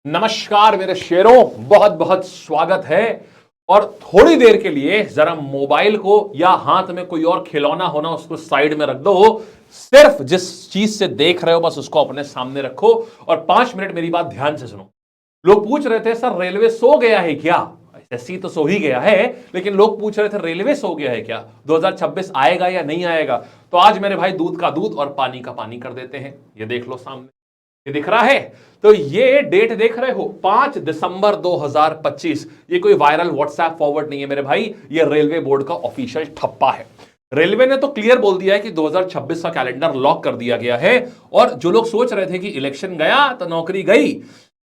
नमस्कार मेरे शेरों, बहुत बहुत स्वागत है। और थोड़ी देर के लिए जरा मोबाइल को या हाथ में कोई और खिलौना होना उसको साइड में रख दो। सिर्फ जिस चीज से देख रहे हो बस उसको अपने सामने रखो और 5 मिनट मेरी बात ध्यान से सुनो। लोग पूछ रहे थे सर रेलवे सो गया है क्या? एसएससी तो सो ही गया है, लेकिन लोग पूछ रहे थे रेलवे सो गया है क्या, 2026 आएगा या नहीं आएगा। तो आज मेरे भाई दूध का दूध और पानी का पानी कर देते हैं। ये देख लो सामने, ये दिख रहा है। तो ये डेट देख रहे हो 5 दिसंबर 2025। ये कोई वायरल व्हाट्सएप फॉरवर्ड नहीं है मेरे भाई, ये रेलवे बोर्ड का ऑफिशियल ठप्पा है। रेलवे ने तो क्लियर बोल दिया है कि 2026 का कैलेंडर लॉक कर दिया गया है। और जो लोग सोच रहे थे कि इलेक्शन गया तो नौकरी गई,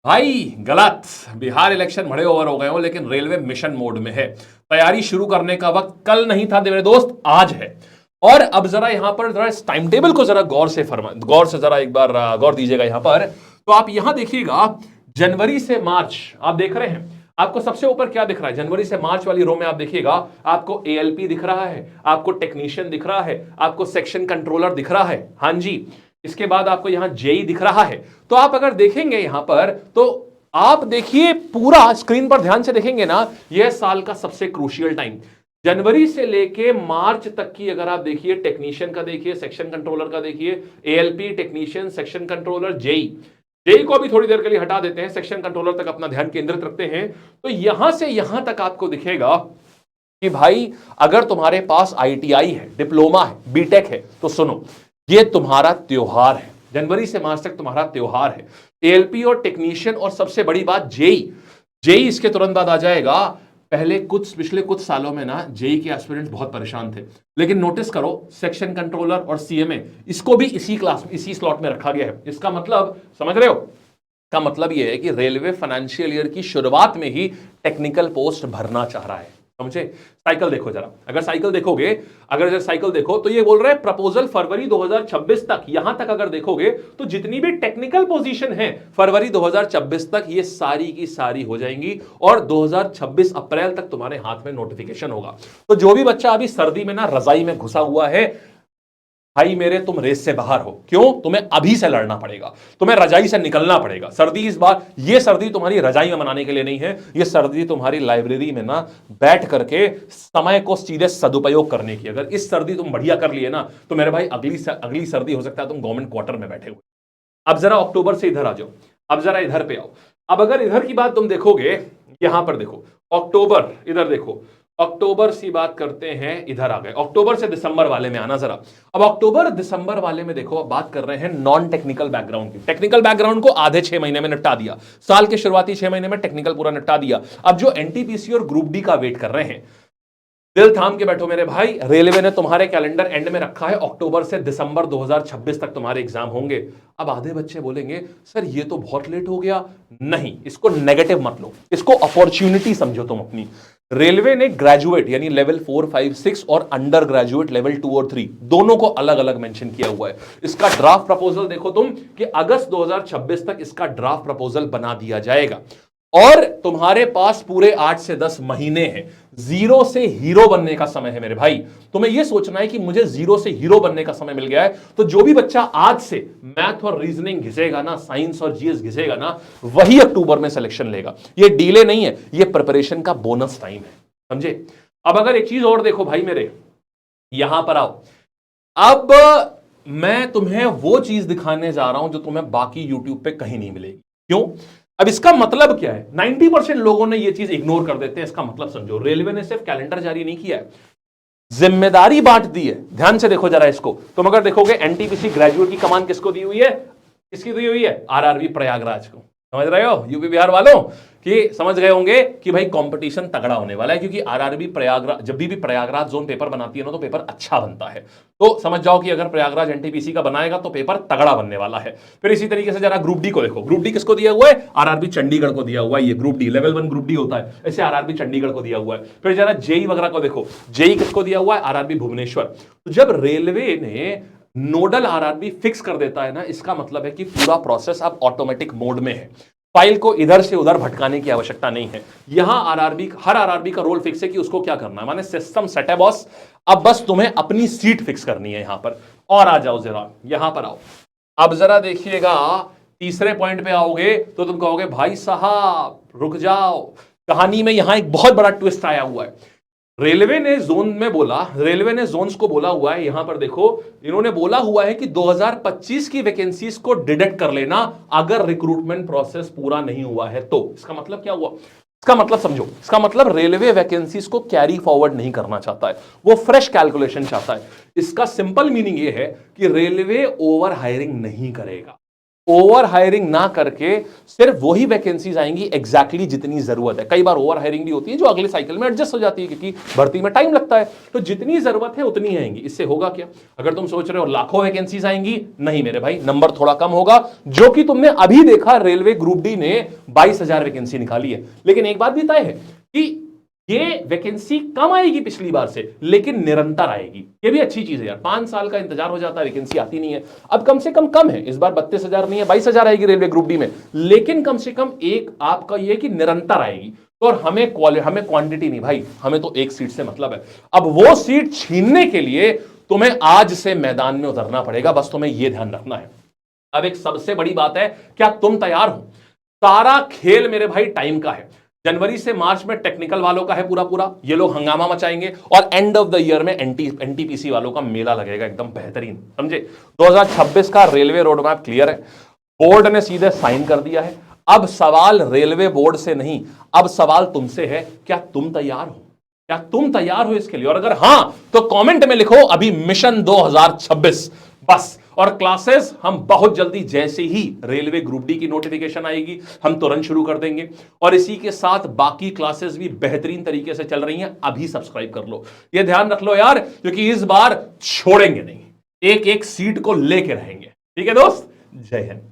भाई गलत। बिहार इलेक्शन बड़े ओवर हो गए हो, लेकिन रेलवे मिशन मोड में है। तैयारी शुरू करने का वक्त कल नहीं था मेरे दोस्त, आज है। और अब जरा यहां पर जरा इस टाइम टेबल को जरा गौर से जरा एक बार गौर दीजिएगा यहां पर। तो आप यहां देखिएगा, जनवरी से मार्च आप देख रहे हैं। आपको सबसे ऊपर क्या दिख रहा है? जनवरी से मार्च वाली रो में आप देखिएगा, आपको एएलपी दिख रहा है, आपको टेक्नीशियन दिख रहा है, आपको सेक्शन कंट्रोलर दिख रहा है। हां जी, इसके बाद आपको यहां जेई दिख रहा है। तो आप अगर देखेंगे यहां पर, तो आप देखिए पूरा स्क्रीन पर ध्यान से देखेंगे ना, यह साल का सबसे क्रूशियल टाइम जनवरी से लेके मार्च तक की अगर आप देखिए, टेक्नीशियन का देखिए, सेक्शन कंट्रोलर का देखिए, ALP, technician, section controller, JE को अभी थोड़ी देर के लिए हटा देते हैं, सेक्शन कंट्रोलर तक अपना ध्यान केंद्रित रखते हैं। तो यहां से यहां तक आपको दिखेगा कि भाई अगर तुम्हारे पास आईटीआई है, डिप्लोमा है, बीटेक है, तो सुनो, ये तुम्हारा त्योहार है। जनवरी से मार्च तक तुम्हारा त्योहार है। एएलपी और टेक्नीशियन, और सबसे बड़ी बात जेई इसके तुरंत बाद आ जाएगा। पिछले कुछ सालों में ना जेई के एस्पिरेंट्स बहुत परेशान थे, लेकिन नोटिस करो सेक्शन कंट्रोलर और सीएमए इसको भी इसी स्लॉट में रखा गया है। इसका मतलब समझ रहे हो? का मतलब यह है कि रेलवे फाइनेंशियल ईयर की शुरुआत में ही टेक्निकल पोस्ट भरना चाह रहा है। समझे? साइकिल देखो जरा, अगर साइकिल देखो तो ये बोल रहा है प्रपोजल फरवरी 2026 तक। यहां तक अगर देखोगे तो जितनी भी टेक्निकल पोजीशन है फरवरी 2026 तक ये सारी की सारी हो जाएंगी, और 2026 अप्रैल तक तुम्हारे हाथ में नोटिफिकेशन होगा। तो जो भी बच्चा अभी सर्दी में ना रजाई में घुसा हुआ है, भाई मेरे तुम रेस से बाहर हो। क्यों? तुम्हें अभी से लड़ना पड़ेगा, तुम्हें रजाई से निकलना पड़ेगा। सर्दी इस बार, ये सर्दी तुम्हारी रजाई में मनाने के लिए नहीं है, ये सर्दी तुम्हारी लाइब्रेरी में ना बैठ करके समय को सीधे सदुपयोग करने की। अगर इस सर्दी तुम बढ़िया कर लिए ना, तो मेरे भाई अगली सर्दी हो सकता है तुम गवर्नमेंट क्वार्टर में बैठे हुए। अब जरा अक्टूबर से इधर आ जाओ, अब जरा इधर पे आओ। अब अगर इधर की बात तुम देखोगे, यहां पर देखो अक्टूबर, इधर देखो अक्टूबर से बात करते हैं, इधर आ गए। अक्टूबर से दिसंबर वाले में आना जरा। अब अक्टूबर दिसंबर वाले में देखो, अब बात कर रहे हैं नॉन टेक्निकल बैकग्राउंड की। टेक्निकल बैकग्राउंड को आधे 6 महीने में निपटा दिया, साल के शुरुआती 6 महीने में टेक्निकल पूरा निपटा दिया। अब जो एनटीपीसी और ग्रुप डी का वेट कर रहे हैं, दिल थाम के बैठो मेरे भाई, रेलवे ने तुम्हारे कैलेंडर एंड में रखा है अक्टूबर से दिसंबर 2026 तक तुम्हारे एग्जाम होंगे। अब आधे बच्चे बोलेंगे सर ये तो बहुत लेट हो गया। नहीं, इसको नेगेटिव मत लो, इसको अपॉर्चुनिटी समझो तुम अपनी। रेलवे ने ग्रेजुएट यानी लेवल 4, 5, 6 और अंडर ग्रेजुएट लेवल 2 और 3 दोनों को अलग अलग मेंशन किया हुआ है। इसका ड्राफ्ट प्रपोजल देखो तुम कि अगस्त 2026 तक इसका ड्राफ्ट प्रपोजल बना दिया जाएगा, और तुम्हारे पास पूरे 8 से 10 महीने हैं। जीरो से हीरो बनने का समय है मेरे भाई। तुम्हें यह सोचना है कि मुझे जीरो से हीरो बनने का समय मिल गया है, तो जो भी बच्चा आज से मैथ और रीजनिंग घिसेगा ना, साइंस और जीएस घिसेगा ना, वही अक्टूबर में सिलेक्शन लेगा। यह डिले नहीं है, यह प्रिपरेशन का बोनस टाइम है। समझे? अब अगर एक चीज और देखो भाई मेरे, यहां पर आओ। अब मैं तुम्हें वो चीज दिखाने जा रहा हूं जो तुम्हें बाकी यूट्यूब पे कहीं नहीं मिलेगी। क्यों? अब इसका मतलब क्या है? 90% लोगों ने ये चीज इग्नोर कर देते हैं। इसका मतलब समझो, रेलवे ने सिर्फ कैलेंडर जारी नहीं किया है, जिम्मेदारी बांट दी है। ध्यान से देखो जरा इसको। तुम अगर देखोगे एनटीपीसी ग्रेजुएट की कमान किसको दी हुई है? किसकी दी हुई है? आरआरबी प्रयागराज को। समझ रहे हो यूपी बिहार वालों? कि समझ गए होंगे कि भाई कंपटीशन तगड़ा होने वाला है, क्योंकि आरआरबी प्रयागराज, जब भी प्रयागराज जोन पेपर बनाती है ना, तो पेपर अच्छा बनता है। तो समझ जाओ कि अगर प्रयागराज एनटीपीसी का बनाएगा तो पेपर तगड़ा बनने वाला है। फिर इसी तरीके से जरा ग्रुप डी को देखो। ग्रुप डी किसको दिया हुआ है? आरआरबी चंडीगढ़ को दिया हुआ है। ये group D level 1 group D होता है, ऐसे आरआरबी चंडीगढ़ को दिया हुआ है। फिर जरा जेई वगैरह को देखो, जेई किसको दिया हुआ है? आरआरबी भुवनेश्वर। तो जब रेलवे ने नोडल आरआरबी फिक्स कर देता है ना, इसका मतलब है कि पूरा प्रोसेस अब ऑटोमेटिक मोड में है। फाइल को इधर से उधर भटकाने की आवश्यकता नहीं है। यहां हर आरआरबी का रोल फिक्स है कि उसको क्या करना है, माने सिस्टम सेट है बॉस। अब बस तुम्हें अपनी सीट फिक्स करनी है यहां पर। और आ जाओ जरा, यहां पर आओ। अब जरा देखिएगा तीसरे पॉइंट पे आओगे तो तुम कहोगे भाई साहब रुक जाओ, कहानी में यहां एक बहुत बड़ा ट्विस्ट आया हुआ है। रेलवे ने जोन में बोला, रेलवे ने जोन्स को बोला हुआ है, यहां पर देखो इन्होंने बोला हुआ है कि 2025 की वैकेंसीज को डिडक्ट कर लेना अगर रिक्रूटमेंट प्रोसेस पूरा नहीं हुआ है तो। इसका मतलब क्या हुआ? इसका मतलब समझो, इसका मतलब रेलवे वैकेंसीज को कैरी फॉरवर्ड नहीं करना चाहता है, वो फ्रेश कैलकुलेशन चाहता है। इसका सिंपल मीनिंग ये है कि रेलवे ओवर हायरिंग नहीं करेगा। ओवर हायरिंग ना करके सिर्फ वही वैकेंसीज आएंगी एग्जैक्टली जितनी जरूरत है। कई बार ओवर हायरिंग भी होती है जो अगले साइकिल में एडजस्ट हो जाती है, क्योंकि भर्ती में टाइम लगता है। तो जितनी जरूरत है उतनी आएंगी। इससे होगा क्या? अगर तुम सोच रहे हो लाखों वैकेंसीज आएंगी, नहीं मेरे भाई, नंबर थोड़ा कम होगा। जो कि तुमने अभी देखा, रेलवे ग्रुप डी ने 22,000 वैकेंसी निकाली है। लेकिन एक बात भी तय है कि ये वैकेंसी कम आएगी पिछली बार से, लेकिन निरंतर आएगी। ये भी अच्छी चीज है यार। 5 साल का इंतजार हो जाता है, वैकेंसी आती नहीं है। अब कम से कम है, इस बार 32,000 नहीं है, 22,000 आएगी रेलवे ग्रुप डी में। लेकिन कम से कम एक आपका ये कि निरंतर आएगी। और हमें क्वांटिटी नहीं भाई, हमें तो एक सीट से मतलब है। अब वो सीट छीनने के लिए तुम्हें आज से मैदान में उतरना पड़ेगा, बस तुम्हें यह ध्यान रखना है। अब एक सबसे बड़ी बात है, क्या तुम तैयार हो? सारा खेल मेरे भाई टाइम का है। जनवरी से मार्च में टेक्निकल वालों का है पूरा, ये लोग हंगामा मचाएंगे। और एंड ऑफ द ईयर में एनटीपीसी वालों का मेला लगेगा एकदम बेहतरीन, समझे? 2026 का रेलवे रोड मैप क्लियर है, बोर्ड ने सीधे साइन कर दिया है। अब सवाल रेलवे बोर्ड से नहीं, अब सवाल तुमसे है, क्या तुम तैयार हो? क्या तुम तैयार हो इसके लिए? और अगर हां तो कमेंट में लिखो अभी मिशन 2026 बस। और क्लासेस हम बहुत जल्दी, जैसे ही रेलवे ग्रुप डी की नोटिफिकेशन आएगी, हम तुरंत शुरू कर देंगे। और इसी के साथ बाकी क्लासेस भी बेहतरीन तरीके से चल रही हैं। अभी सब्सक्राइब कर लो, ये ध्यान रख लो यार, क्योंकि इस बार छोड़ेंगे नहीं, एक एक सीट को लेके रहेंगे। ठीक है दोस्त, जय हिंद।